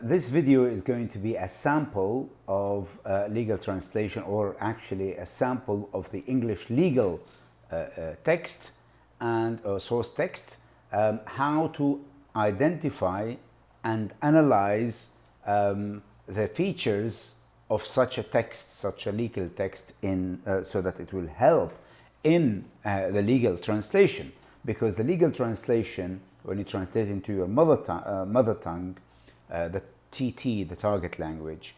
This video is going to be a sample of legal translation, or actually a sample of the English legal text and source text, how to identify and analyze the features of such a text, such a legal text, so that it will help in the legal translation. Because the legal translation, when you translate into your mother tongue, the TT, the target language,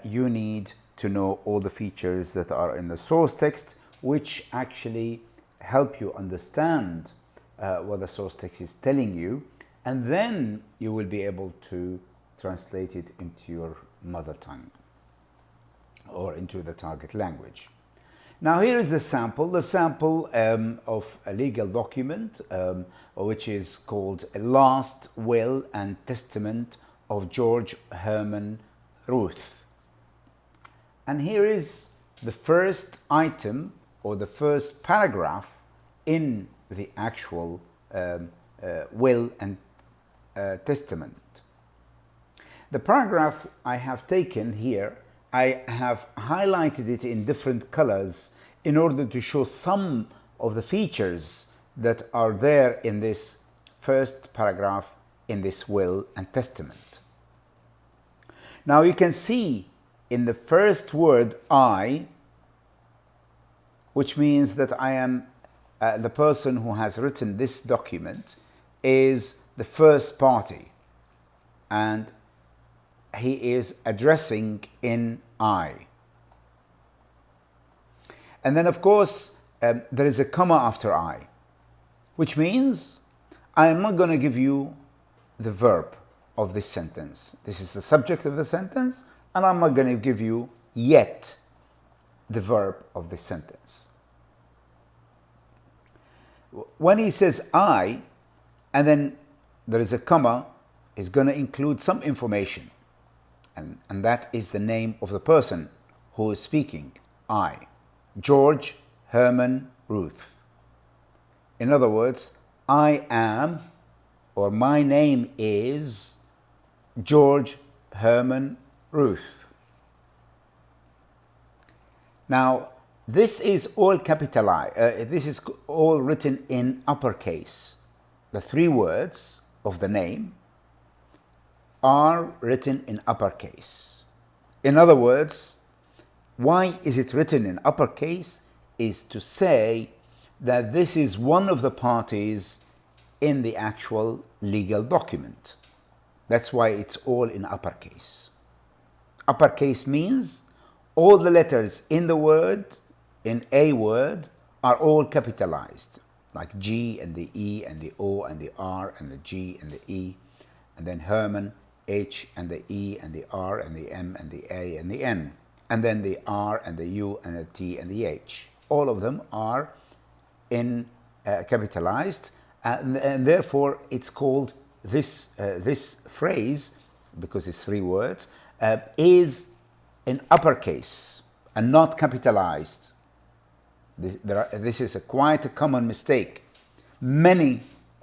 you need to know all the features that are in the source text, which actually help you understand what the source text is telling you, and then you will be able to translate it into your mother tongue or into the target language. Now here is the sample of a legal document which is called a Last Will and Testament of George Herman Ruth. And here is the first item, or the first paragraph in the actual will and testament. The paragraph I have taken here, I have highlighted it in different colors in order to show some of the features that are there in this first paragraph in this will and testament. Now you can see in the first word I, which means that I am the person who has written this document is the first party, and he is addressing in I. And then of course there is a comma after I, which means I am not going to give you the verb of this sentence. This is the subject of the sentence, and I'm not going to give you yet the verb of this sentence. When he says I, and then there is a comma, is going to include some information, and that is the name of the person who is speaking. I, George Herman Ruth. In other words, I am, or my name is George Herman Ruth. Now, this is all capitalized. This is all written in uppercase. The three words of the name are written in uppercase. In other words, why is it written in uppercase? Is to say that this is one of the parties in the actual legal document. That's why it's all in uppercase. Uppercase means all the letters in the word, in a word, are all capitalized, like G and the E and the O and the R and the G and the E, and then Herman, H and the E and the R and the M and the A and the N, and then the R and the U and the T and the H. All of them are in capitalized, and therefore it's called this phrase, because it's three words, is in uppercase and not capitalized. This is quite a common mistake.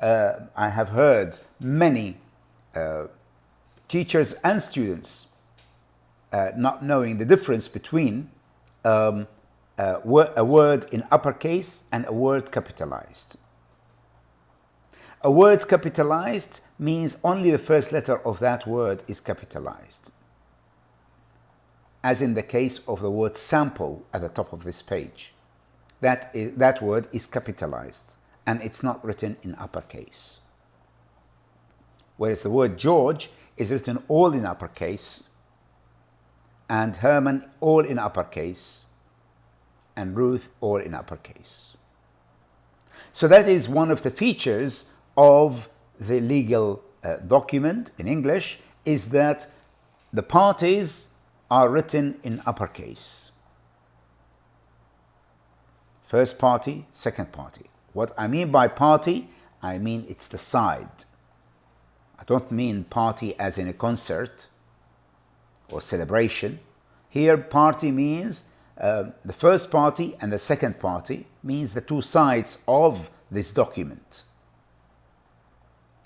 I have heard many teachers and students not knowing the difference between a word in uppercase and a word capitalized. A word capitalized means only the first letter of that word is capitalized, as in the case of the word sample at the top of this page. That word is capitalized, and it's not written in uppercase. Whereas the word George is written all in uppercase, and Herman all in uppercase, and Ruth all in uppercase. So that is one of the features of the legal document in English, is that the parties are written in uppercase. First party, second party. What I mean by party, I mean it's the side. I don't mean party as in a concert or celebration. Here, party means the first party and the second party, means the two sides of this document.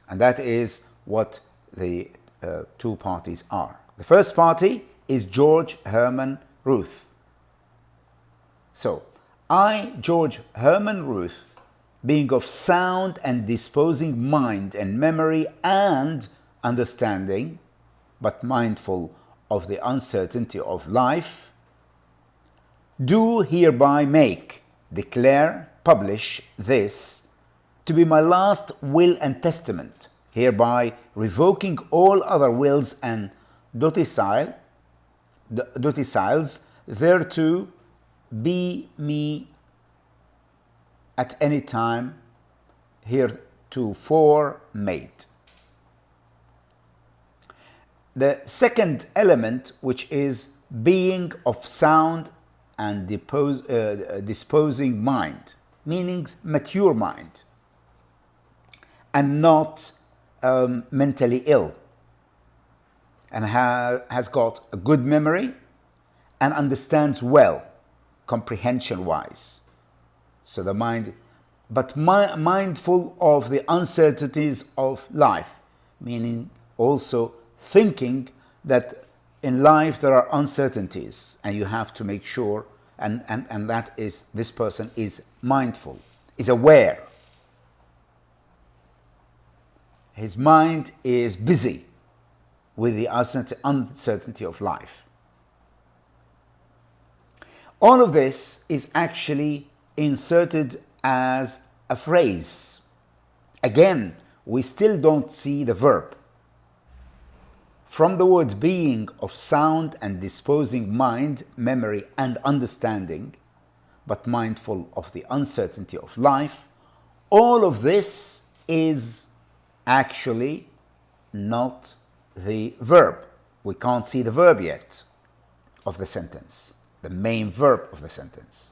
And that is what the two parties are. The first party is George Herman Ruth. So, I, George Herman Ruth, being of sound and disposing mind and memory and understanding, but mindful of the uncertainty of life, do hereby make, declare, publish this to be my last will and testament, hereby revoking all other wills and dodicils thereto be me at any time heretofore made. The second element, which is being of sound and disposing mind, meaning mature mind, and not mentally ill, and has got a good memory and understands well, comprehension-wise. So the mind, but mindful of the uncertainties of life, meaning also thinking that in life there are uncertainties and you have to make sure, and that is, this person is mindful, is aware. His mind is busy with the uncertainty of life. All of this is actually inserted as a phrase. Again, we still don't see the verb. From the word being of sound and disposing mind, memory, and understanding, but mindful of the uncertainty of life, all of this is actually not the verb. We can't see the verb yet of the sentence, the main verb of the sentence.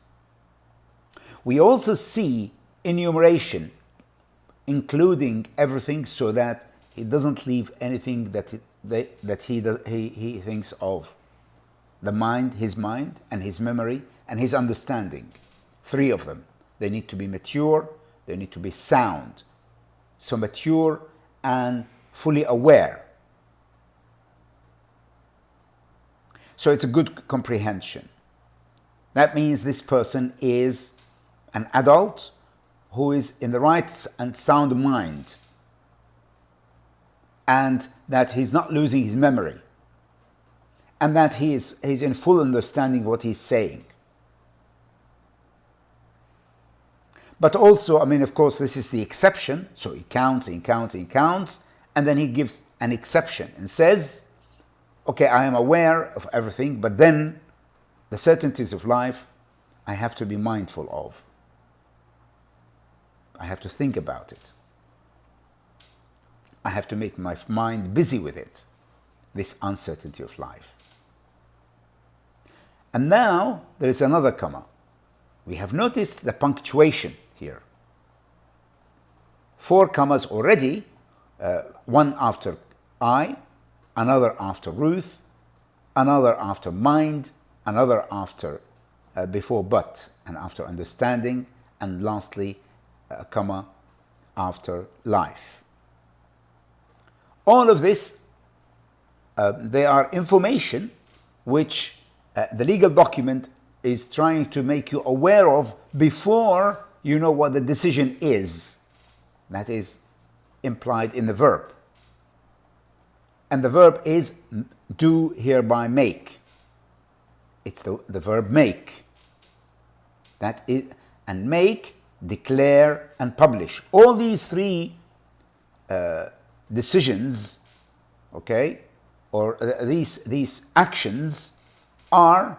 We also see enumeration, including everything, so that he doesn't leave anything that he thinks of. The mind, and his memory, and his understanding. Three of them. They need to be mature, they need to be sound. So mature and fully aware. So it's a good comprehension. That means this person is an adult who is in the right and sound mind, and that he's not losing his memory, and that he's in full understanding of what he's saying. But also, I mean, of course, this is the exception, so he counts, and then he gives an exception and says, okay, I am aware of everything, but then the certainties of life I have to be mindful of. I have to think about it. I have to make my mind busy with it, this uncertainty of life. And now there is another comma. We have noticed the punctuation here. 4 commas already, one after I, another after Ruth, another after mind, another after before but, and after understanding, and lastly a comma after life. All of this, they are information which the legal document is trying to make you aware of before you know what the decision is. That is implied in the verb. And the verb is do hereby make. It's the verb make. That is, and make, declare, and publish. All these 3 decisions, okay, or these actions are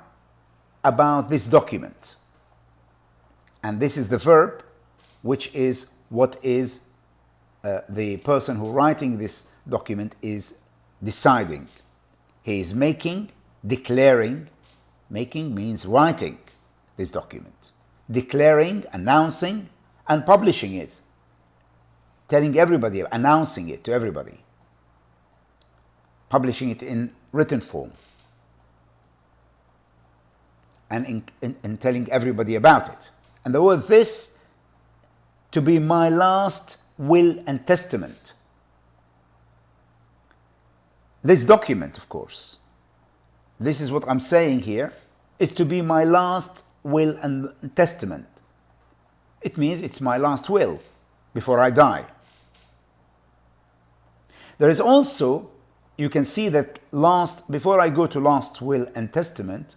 about this document. And this is the verb, which is what is the person who writing this document is deciding. He is making, declaring. Making means writing this document. Declaring, announcing, and publishing it. Telling everybody, announcing it to everybody. Publishing it in written form. And in telling everybody about it. And the word this, to be my last will and testament. this document, of course, this is what I'm saying here, is to be my last will and testament. It means it's my last will before I die. There is also, you can see that before I go to last will and testament,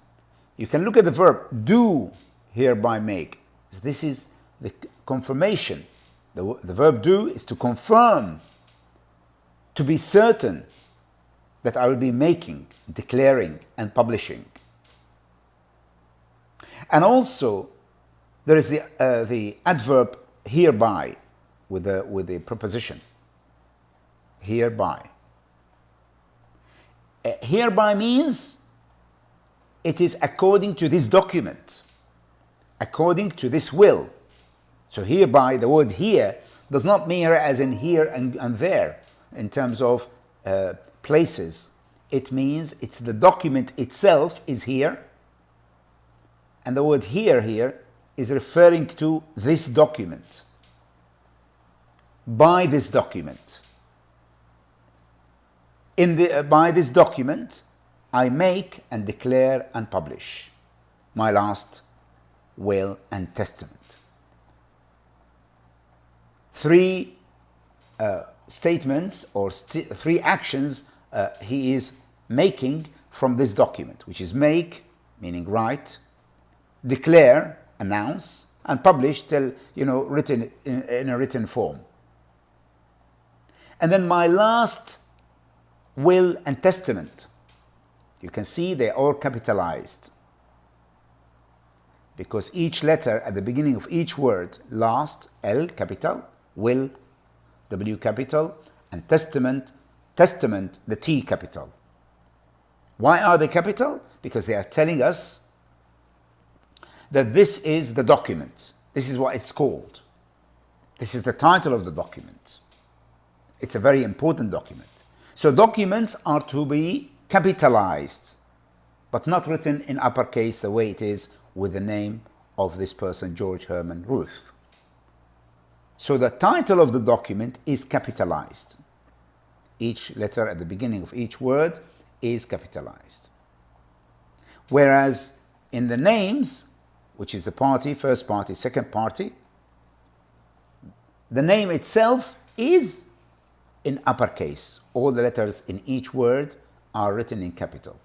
you can look at the verb do hereby make. This is the confirmation. The verb do is to confirm, to be certain that I will be making, declaring, and publishing. And also, there is the adverb hereby with the preposition. Hereby. Hereby means it is according to this document, according to this will. So hereby, the word here does not mean as in here and there in terms of places. It means it's the document itself is here, and the word here is referring to this document. By this document. By this document, I make and declare and publish my last will and testament. Three statements or three actions he is making from this document, which is make, meaning write, declare, announce, and publish, written in a written form. And then my last will and testament. You can see they are all capitalized because each letter at the beginning of each word, last, L capital, will, W capital, and testament, the T capital. Why are they capital? Because they are telling us that this is the document. This is what it's called. This is the title of the document. It's a very important document. So documents are to be capitalized, but not written in uppercase the way it is with the name of this person, George Herman Ruth. So the title of the document is capitalized. Each letter at the beginning of each word is capitalized. Whereas in the names, which is the party, first party, second party, the name itself is in uppercase. All the letters in each word are written in capital.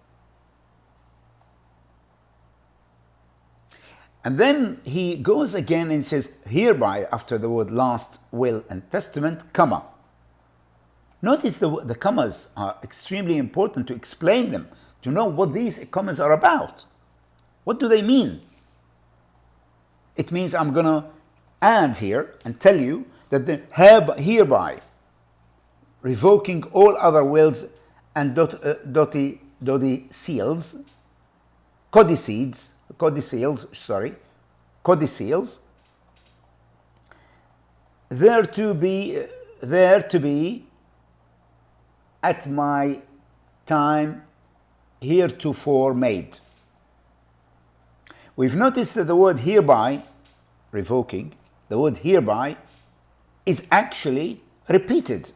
And then he goes again and says, hereby, after the word last, will, and testament, comma. Notice the commas are extremely important to explain them, to know what these commas are about. What do they mean? It means I'm going to add here and tell you that the hereby, revoking all other wills and codicils, there to be at my time heretofore made. We've noticed that the word hereby, revoking, the word hereby is actually repeated.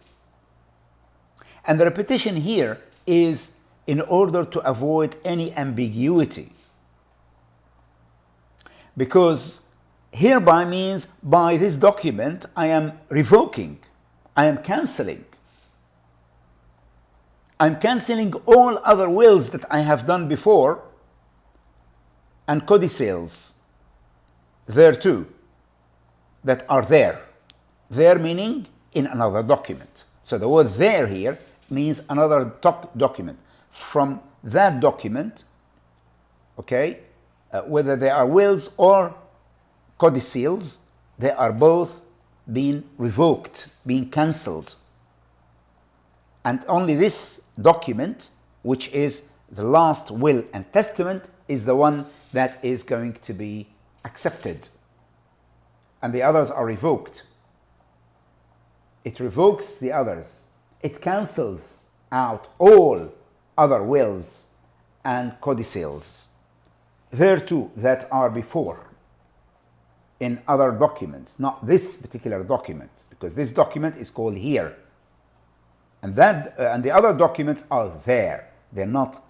And the repetition here is in order to avoid any ambiguity. Because hereby means by this document I am revoking, I am cancelling. I'm cancelling all other wills that I have done before and codicils thereto that are there. There meaning in another document. So the word there here means another document. From that document, okay, whether they are wills or codicils, they are both being revoked, being cancelled. And only this document, which is the last will and testament, is the one that is going to be accepted. And the others are revoked. It revokes the others. It cancels out all other wills and codicils thereto that are before in other documents, not this particular document, because this document is called here. And the other documents are there. They're not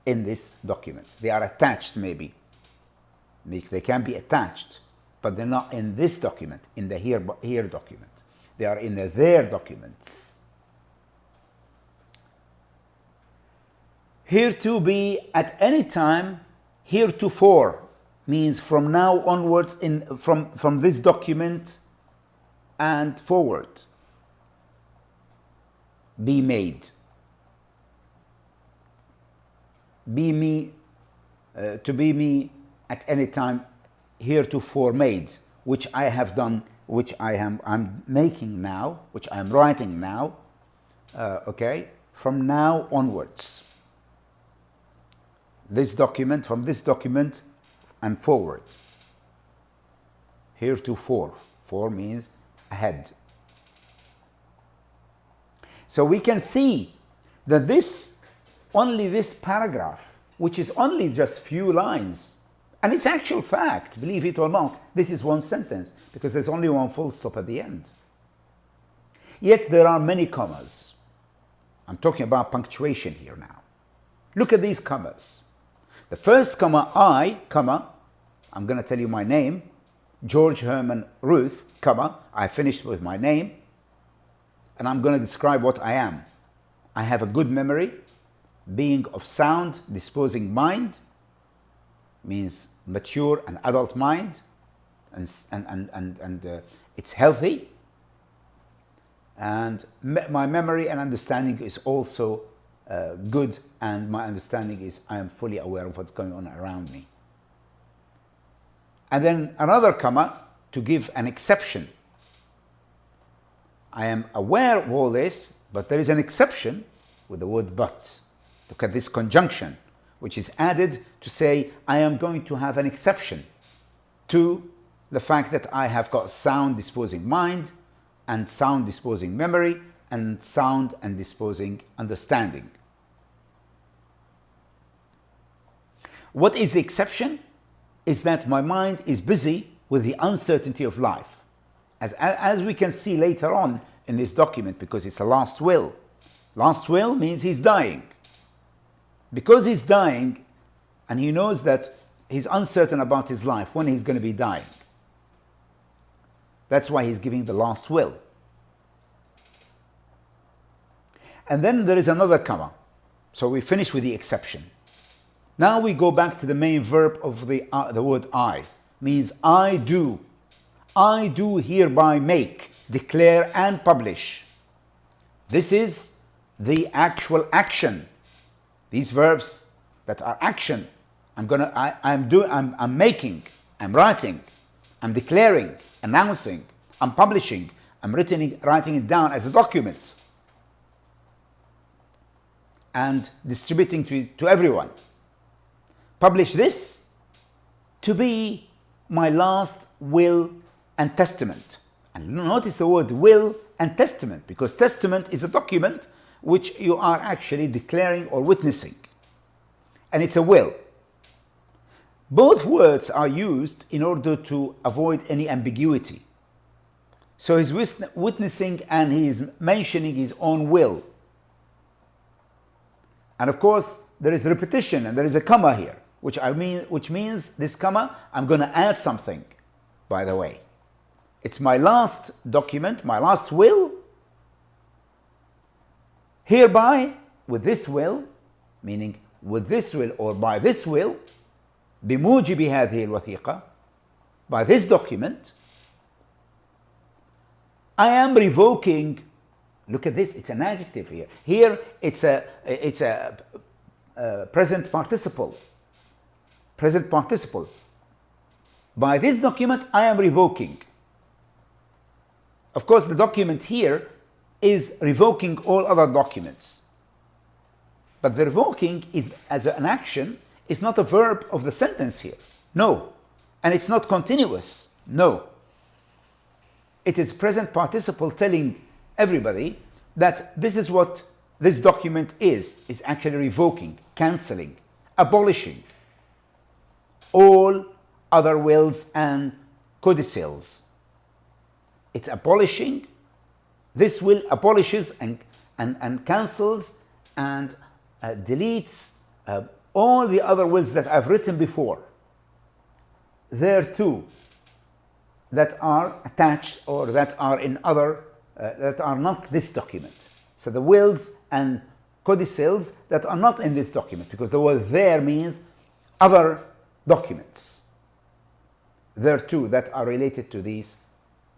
in this document. They are attached maybe. They can be attached, but they're not in this document, in the here document. They are in the there documents. Here to be at any time, heretofore means from now onwards, from this document and forward. Be made. Be me, to be me at any time, heretofore made, which I have done, which I'm making now, which I'm writing now, okay, from now onwards. This document, from this document and forward. Heretofore. For means ahead. So we can see that only this paragraph, which is only just few lines, and it's actual fact, believe it or not, this is one sentence, because there's only one full stop at the end. Yet there are many commas. I'm talking about punctuation here now. Look at these commas. The first comma, I'm going to tell you my name, George Herman Ruth, I finished with my name, and I'm going to describe what I am. I have a good memory, being of sound, disposing mind, means mature and adult mind, and it's healthy. And my memory and understanding is also good, and my understanding is I am fully aware of what's going on around me. And then another comma to give an exception. I am aware of all this, but there is an exception with the word but. Look at this conjunction, which is added to say I am going to have an exception to the fact that I have got sound disposing mind and sound disposing memory and sound and disposing understanding. What is the exception? Is that my mind is busy with the uncertainty of life. As we can see later on in this document, because it's a last will. Last will means he's dying. Because he's dying, and he knows that he's uncertain about his life, when he's going to be dying. That's why he's giving the last will. And then there is another comma. So we finish with the exception. Now we go back to the main verb of the word I. Means I do. I do hereby make, declare and publish. This is the actual action. These verbs that are action. I'm making, I'm writing, I'm declaring, announcing, I'm publishing, I'm writing it down as a document and distributing to everyone. Publish this to be my last will and testament. And notice the word will and testament, because testament is a document which you are actually declaring or witnessing. And it's a will. Both words are used in order to avoid any ambiguity. So he's witnessing and he is mentioning his own will. And of course, there is repetition and there is a comma here, which means this comma, I'm going to add something, by the way. It's my last document, my last will. Hereby, with this will, meaning with this will or by this will, بموجب هذه الوثيقة, by this document, I am revoking. Look at this, it's an adjective here. Here it's a present participle. Present participle. By this document, I am revoking. Of course, the document here is revoking all other documents. But the revoking is as an action, is not a verb of the sentence here. No. And it's not continuous. No. It is present participle telling everybody that this is what this document is actually revoking, cancelling, abolishing all other wills and codicils. It's abolishing. This will abolishes and and cancels and deletes all the other wills that I've written before. There too, that are attached or that are in other, that are not this document. So the wills and codicils that are not in this document, because the word there means other documents. There too, that are related to these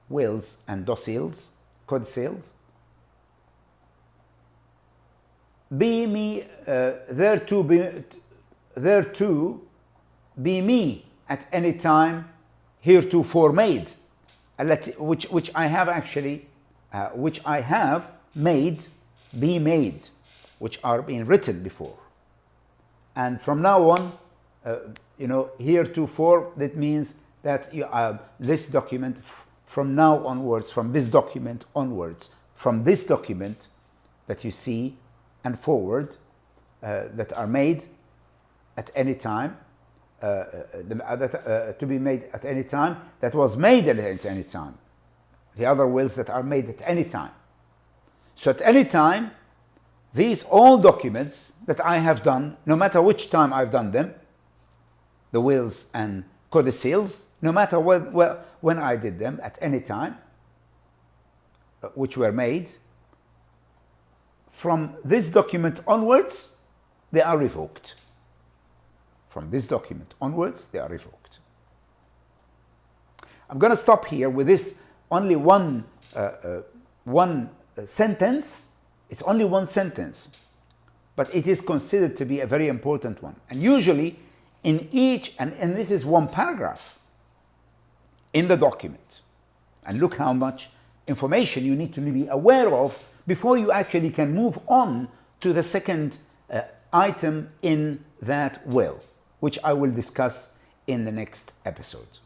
wills and docils, codicils. Be me, there too be me at any time heretofore made, which I have actually, which I have made, be made, which are being written before. And from now on, heretofore, that means that this document, from now onwards, from this document onwards, from this document that you see and forward, that are made at any time, to be made at any time, that was made at any time. The other wills that are made at any time. So at any time, these all documents that I have done, no matter which time I've done them, the wills and codicils, no matter when I did them, at any time, which were made, from this document onwards, they are revoked. From this document onwards, they are revoked. I'm going to stop here with this only one sentence. It's only one sentence, but it is considered to be a very important one. And usually in each, and this is one paragraph in the document. And look how much information you need to be aware of before you actually can move on to the second item in that will, which I will discuss in the next episode.